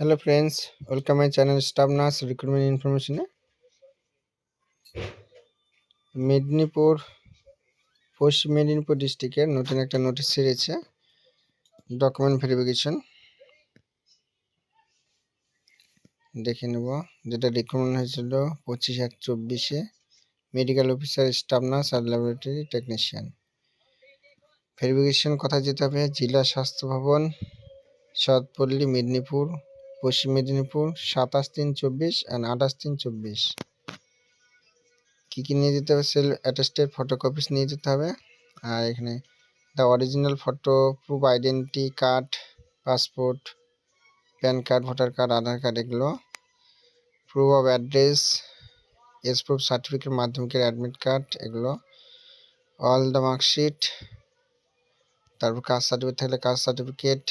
Hello friends, welcome my channel Staff Nurse Recruitment Information. Medinipur পশ্চিম মেদিনীপুর ডিস্ট্রিক্টের নতুন একটা নোটিশ ছেড়েছে ডকুমেন্ট ভেরিফিকেশন দেখে নেব, যেটা রিক্রুটমেন্ট হয়েছিল 25/1/24 মেডিকেল অফিসার, স্টাফ নার্স আর ল্যাবরেটরি টেকনিশিয়ান। ভেরিফিকেশন কথা যেতে হবে জেলা স্বাস্থ্য ভবন, সৎপল্লী, মেদিনীপুর, পশ্চিম মেদিনীপুর 27/3/24 and 28/3/24। কি নিয়ে যেতে হবে? সেলফ অ্যাটেস্টেড ফটোকপিস নিয়ে যেতে হবে। আর এখানে the original photo, proof identity card, passport, PAN card, voter card, Aadhaar card, এগুলো proof of address, age proof certificate, মাধ্যমিকের অ্যাডমিট কার্ড, এগুলো অল দ্য মার্কশিট, তারপর কাস্ট সার্টিফিকেট থাকলে কাস্ট সার্টিফিকেট,